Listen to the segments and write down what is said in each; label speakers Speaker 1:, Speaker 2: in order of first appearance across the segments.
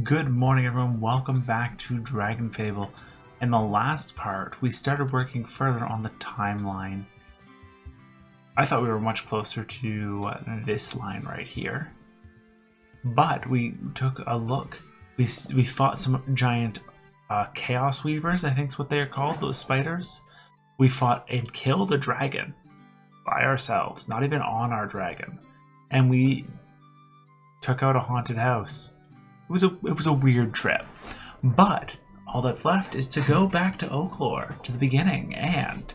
Speaker 1: Good morning, everyone. Welcome back to Dragonfable. In the last part, we started working further on the timeline. I thought we were much closer to this line right here. But we took a look. We fought some giant chaos weavers, I think is what they are called, those spiders. We fought and killed a dragon by ourselves, not even on our dragon. And we took out a haunted house. It was a weird trip, but all that's left is to go back to Oaklore, to the beginning, and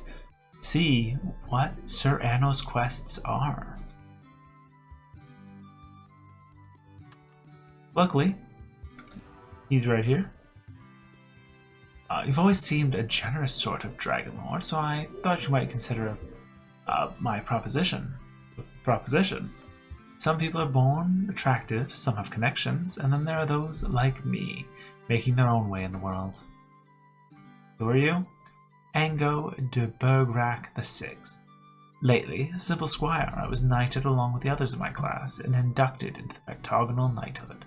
Speaker 1: see what Sir Anno's quests are. Luckily, he's right here. You've always seemed a generous sort of dragon lord, so I thought you might consider my proposition. Some people are born attractive, some have connections, and then there are those like me, making their own way in the world. Who are you? Ango de Bergerac VI. Lately, a simple squire, I was knighted along with the others of my class and inducted into the octagonal knighthood.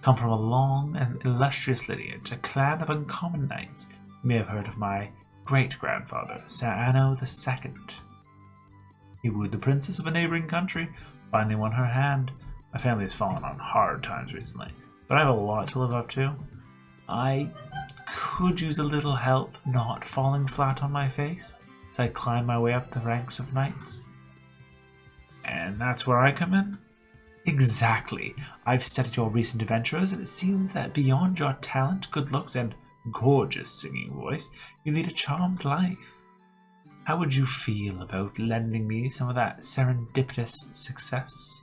Speaker 1: Come from a long and illustrious lineage, a clan of uncommon knights. You may have heard of my great-grandfather, Sir Anno II. He wooed the princess of a neighboring country, finally won her hand. My family has fallen on hard times recently, but I have a lot to live up to. I could use a little help not falling flat on my face as I climb my way up the ranks of knights. And that's where I come in? Exactly. I've studied your recent adventures, and it seems that beyond your talent, good looks, and gorgeous singing voice, you lead a charmed life. How would you feel about lending me some of that serendipitous success?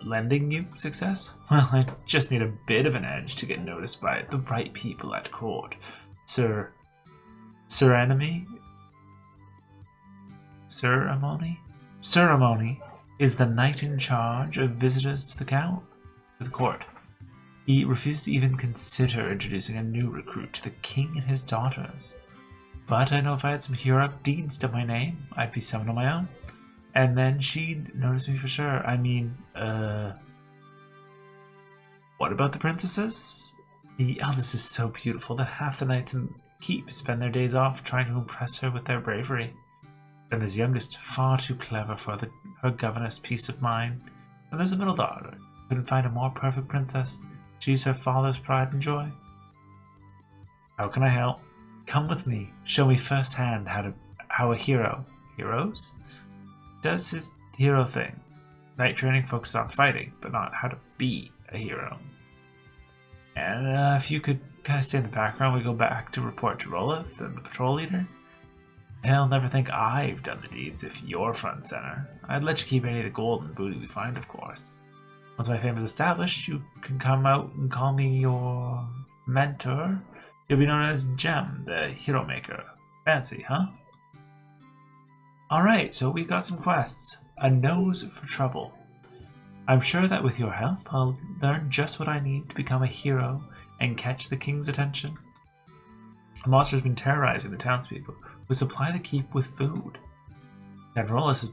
Speaker 1: Lending you success? Well, I just need a bit of an edge to get noticed by the right people at court. Ceremony is the knight in charge of visitors to the court. He refused to even consider introducing a new recruit to the king and his daughters. But I know if I had some heroic deeds to my name, I'd be summoned on my own. And then she'd notice me for sure. I mean, what about the princesses? The eldest is so beautiful that half the knights in keep spend their days off trying to impress her with their bravery. And this youngest, far too clever for her governess' peace of mind. And there's a middle daughter. Couldn't find a more perfect princess. She's her father's pride and joy. How can I help? Come with me. Show me firsthand how a heroes does his hero thing. Knight training focuses on fighting, but not how to be a hero. And if you could kind of stay in the background, we go back to report to Rolith and the patrol leader. He'll never think I've done the deeds if you're front and center. I'd let you keep any of the gold and booty we find, of course. Once my fame is established, you can come out and call me your mentor. You'll be known as Gem, the hero maker. Fancy, huh? Alright, so we got some quests. A nose for trouble. I'm sure that with your help, I'll learn just what I need to become a hero and catch the king's attention. A monster has been terrorizing the townspeople who supply the keep with food. Generalus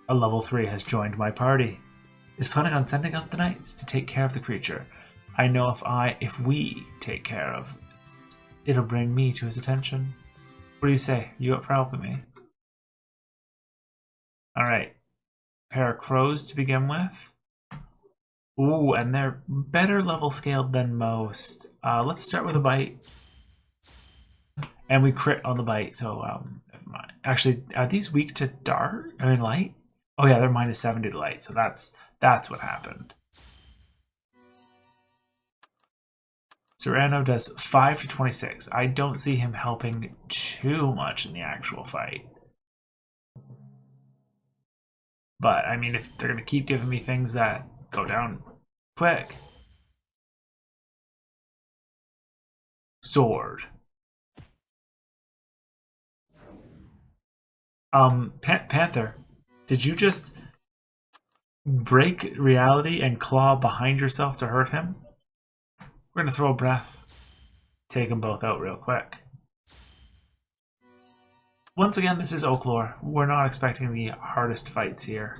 Speaker 1: a level 3 has joined my party. Is planning on sending out the knights to take care of the creature. I know if we take care of it, it'll bring me to his attention. What do you say? You up for helping me? Alright. Pair of crows to begin with. Ooh, and they're better level scaled than most. Let's start with a bite. And we crit on the bite, so never mind. Actually, are these weak to dark? I mean light? Oh yeah, they're minus 70 to light, so that's what happened. Sir Anno does 5 to 26. I don't see him helping too much in the actual fight. But, I mean, if they're going to keep giving me things that go down quick. Sword. Panther, did you just break reality and claw behind yourself to hurt him? We're going to throw a breath. Take them both out real quick. Once again, this is Oaklore. We're not expecting the hardest fights here.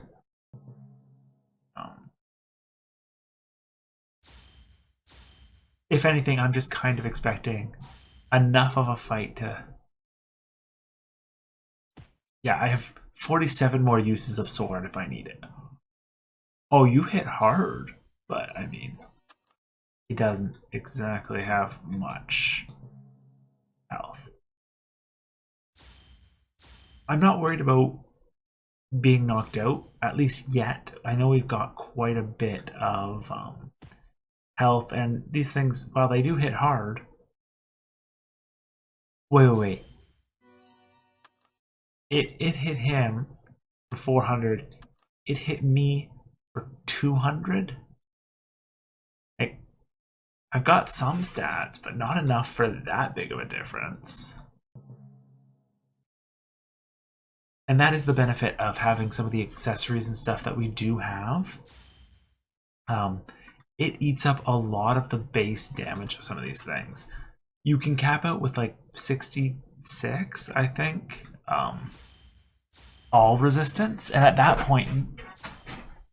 Speaker 1: If anything, I'm just kind of expecting enough of a fight to... Yeah, I have 47 more uses of sword if I need it. Oh, you hit hard, but I mean, he doesn't exactly have much health. I'm not worried about being knocked out, at least yet. I know we've got quite a bit of health, and these things, while they do hit hard... Wait. It hit him for 400. It hit me for 200. I've got some stats, but not enough for that big of a difference. And that is the benefit of having some of the accessories and stuff that we do have. It eats up a lot of the base damage of some of these things. You can cap out with like 66, I think, all resistance. And at that point,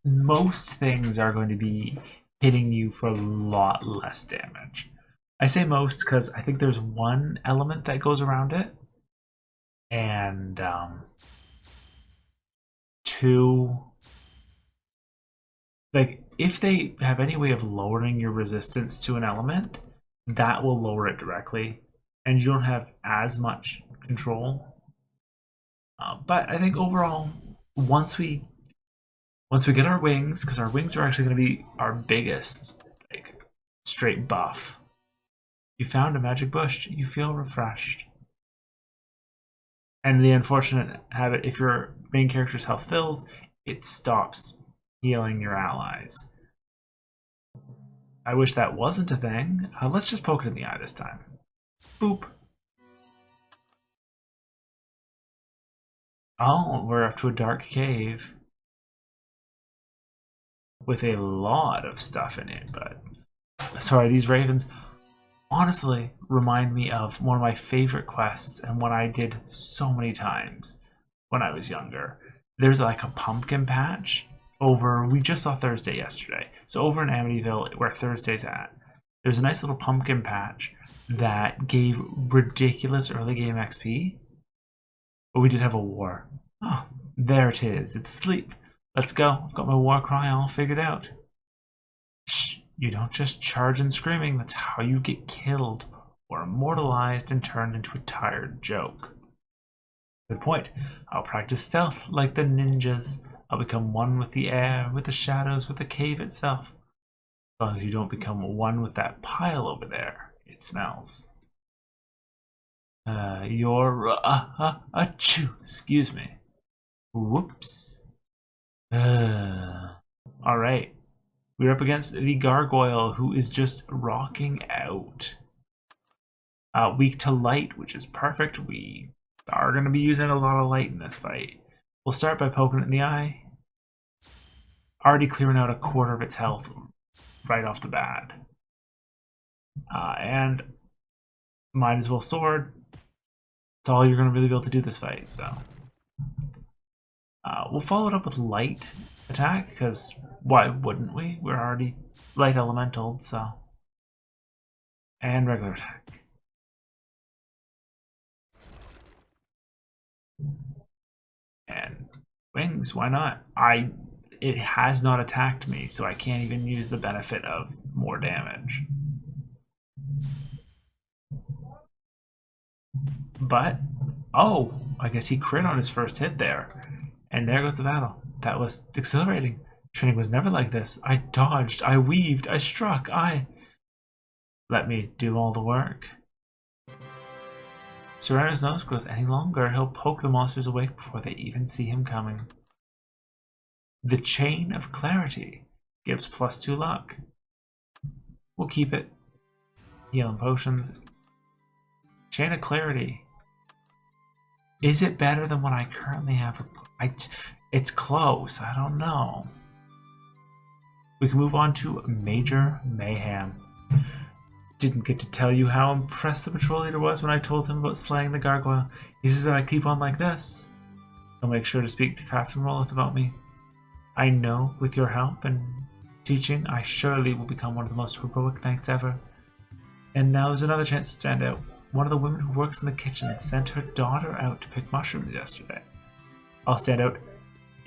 Speaker 1: most things are going to be hitting you for a lot less damage. I say most because I think there's one element that goes around it. And two, like if they have any way of lowering your resistance to an element, that will lower it directly, and you don't have as much control. But I think overall, once we get our wings, because our wings are actually going to be our biggest, like, straight buff. You found a magic bush. You feel refreshed. And the unfortunate habit, if your main character's health fills, it stops healing your allies. I wish that wasn't a thing. Let's just poke it in the eye this time. Boop. Oh, we're up to a dark cave with a lot of stuff in it, but sorry, these ravens honestly remind me of one of my favorite quests and one I did so many times when I was younger. There's like a pumpkin patch over, we just saw Thursday yesterday, so over in Amityville where Thursday's at, there's a nice little pumpkin patch that gave ridiculous early game XP, but we did have a war. Oh, there it is, it's asleep. Let's go. I've got my war cry all figured out. Shh, you don't just charge and screaming. That's how you get killed or immortalized and turned into a tired joke. Good point. I'll practice stealth like the ninjas. I'll become one with the air, with the shadows, with the cave itself. As long as you don't become one with that pile over there. It smells. Excuse me. Whoops. Alright. We're up against the gargoyle, who is just rocking out. Weak to light, which is perfect. We are going to be using a lot of light in this fight. We'll start by poking it in the eye. Already clearing out a quarter of its health right off the bat. And might as well sword. That's all you're going to really be able to do this fight, so... we'll follow it up with light attack, because why wouldn't we? We're already light elemental, so... And regular attack. And wings, why not? It has not attacked me, so I can't even use the benefit of more damage. But, oh, I guess he crit on his first hit there. And there goes the battle. That was exhilarating. Training was never like this. I dodged, I weaved, I struck, Let me do all the work. Serena's nose grows any longer. He'll poke the monsters awake before they even see him coming. The Chain of Clarity gives +2 luck. We'll keep it. Healing potions. Chain of Clarity. Is it better than what I currently have? It's close. I don't know. We can move on to Major Mayhem. Didn't get to tell you how impressed the patrol leader was when I told him about slaying the gargoyle. He says that I keep on like this. He'll make sure to speak to Captain Rollith about me. I know, with your help and teaching, I surely will become one of the most heroic knights ever. And now is another chance to stand out. One of the women who works in the kitchen sent her daughter out to pick mushrooms yesterday. I'll stand out,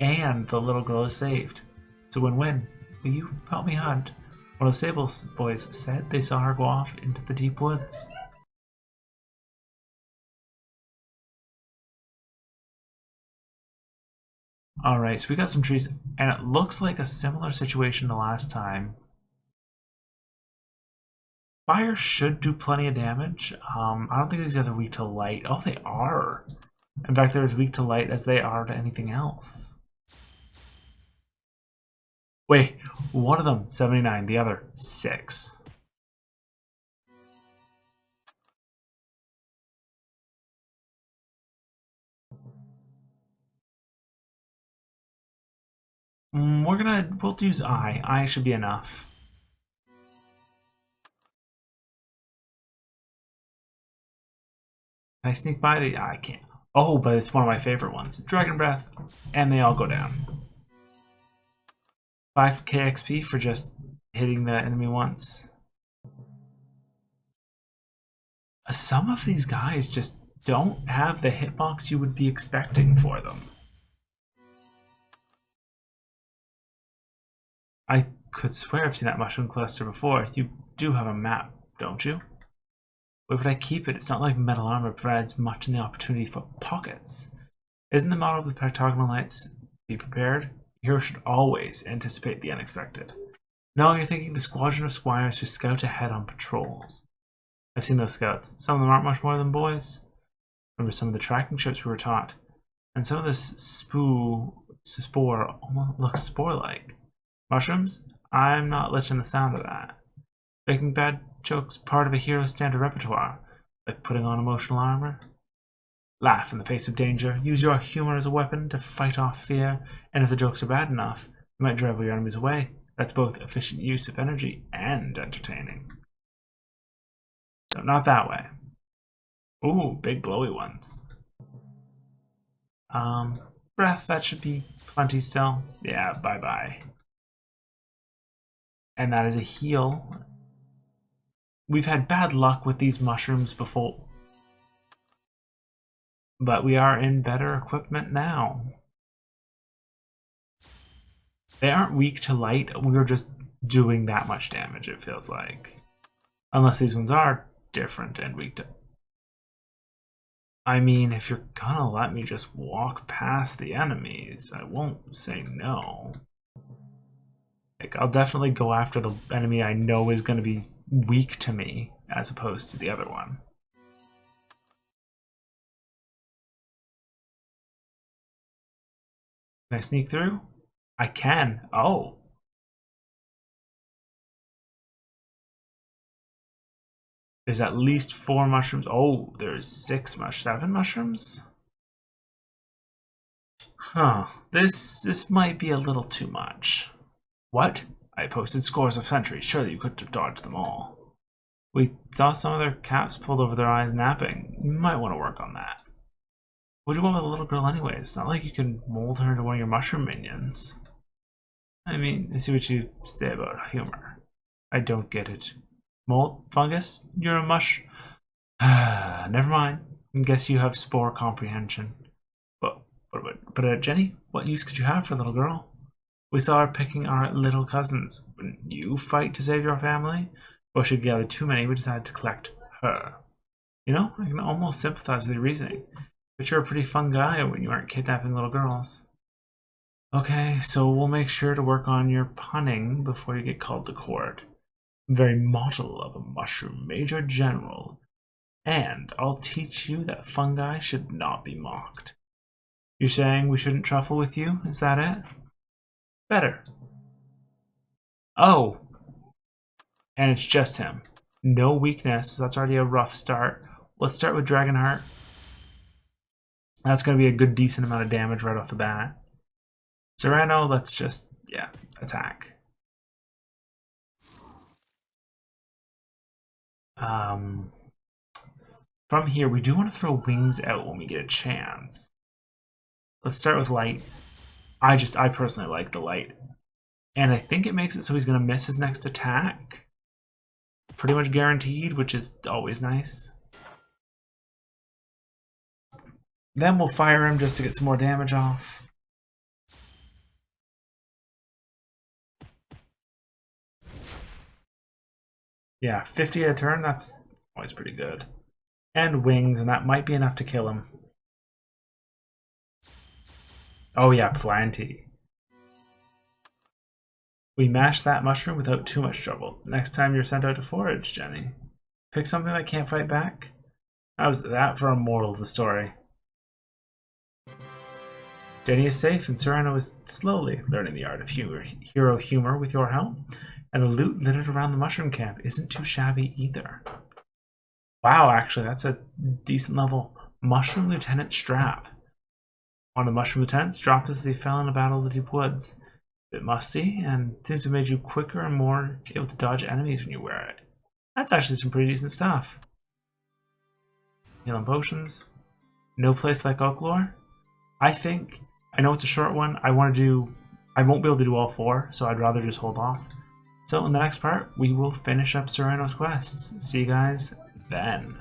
Speaker 1: and the little girl is saved. It's a win-win. Will you help me hunt? One of the stable boys said they saw her go off into the deep woods. Alright, so we got some trees, and it looks like a similar situation to last time. Fire should do plenty of damage. I don't think these guys are weak to light. Oh, they are. In fact, they're as weak to light as they are to anything else. Wait, one of them, 79, the other, 6. We'll use eye. Eye should be enough. Can I sneak by the? I can't. Oh, but it's one of my favorite ones. Dragon Breath, and they all go down. 5k XP for just hitting the enemy once. Some of these guys just don't have the hitbox you would be expecting for them. I could swear I've seen that mushroom cluster before. You do have a map, don't you? Where would I keep it? It's not like metal armor provides much in the opportunity for pockets. Isn't the model with pentagonal lights? Be prepared. Hero should always anticipate the unexpected. No, you're thinking the squadron of squires who scout ahead on patrols. I've seen those scouts. Some of them aren't much more than boys. Remember some of the tracking ships we were taught. And some of this spore almost looks spore-like. Mushrooms? I'm not listening to the sound of that. Making bad jokes part of a hero's standard repertoire, like putting on emotional armor. Laugh in the face of danger. Use your humor as a weapon to fight off fear, and if the jokes are bad enough, you might drive your enemies away. That's both efficient use of energy and entertaining. So not that way. Ooh, big glowy ones. Breath, that should be plenty still. Yeah, bye-bye. And that is a heal. We've had bad luck with these mushrooms before, but we are in better equipment now. They aren't weak to light, we're just doing that much damage, it feels like. Unless these ones are different and weak to... I mean, if you're gonna let me just walk past the enemies, I won't say no. Like, I'll definitely go after the enemy I know is gonna be weak to me, as opposed to the other one. Can I sneak through? I can. Oh. There's at least 4 mushrooms. Oh, there's 7 mushrooms? Huh. This might be a little too much. What? I posted scores of sentries. Surely you couldn't have dodged them all. We saw some of their caps pulled over their eyes napping. You might want to work on that. What do you want with a little girl anyways? It's not like you can mold her into one of your mushroom minions. I mean, I see what you say about humor. I don't get it. Mold? Fungus? You're a mush... Never mind. I guess you have spore comprehension. But Jenny, what use could you have for a little girl? We saw her picking our little cousins. Wouldn't you fight to save your family? Or should we gather too many, we decided to collect her. You know, I can almost sympathize with your reasoning. But you're a pretty fun guy when you aren't kidnapping little girls. Okay, so we'll make sure to work on your punning before you get called to court. Very model of a mushroom major general. And I'll teach you that fungi should not be mocked. You're saying we shouldn't truffle with you? Is that it? Better. Oh. And it's just him. No weakness, so that's already a rough start. Let's start with Dragonheart. That's going to be a good decent amount of damage right off the bat. Serrano, let's just, yeah, attack. From here, we do want to throw wings out when we get a chance. Let's start with light. I personally like the light. And I think it makes it so he's going to miss his next attack. pretty much guaranteed, which is always nice. Then we'll fire him just to get some more damage off. Yeah, 50 a turn, that's always pretty good. And wings, and that might be enough to kill him. Oh yeah, plenty. We mashed that mushroom without too much trouble. Next time you're sent out to forage, Jenny, pick something that can't fight back. How's that for a moral of the story? Jenny is safe, and Sereno is slowly learning the art of hero humor with your help. And the loot littered around the mushroom camp isn't too shabby either. Wow, actually, that's a decent level Mushroom Lieutenant strap. One of the Mushroom Lieutenants dropped as they fell in a battle of the deep woods. A bit musty, and seems to have made you quicker and more able to dodge enemies when you wear it. That's actually some pretty decent stuff. Healing potions. No place like oaklore. I know it's a short one. I won't be able to do all 4, so I'd rather just hold off. So in the next part, we will finish up Sereno's quests. See you guys then.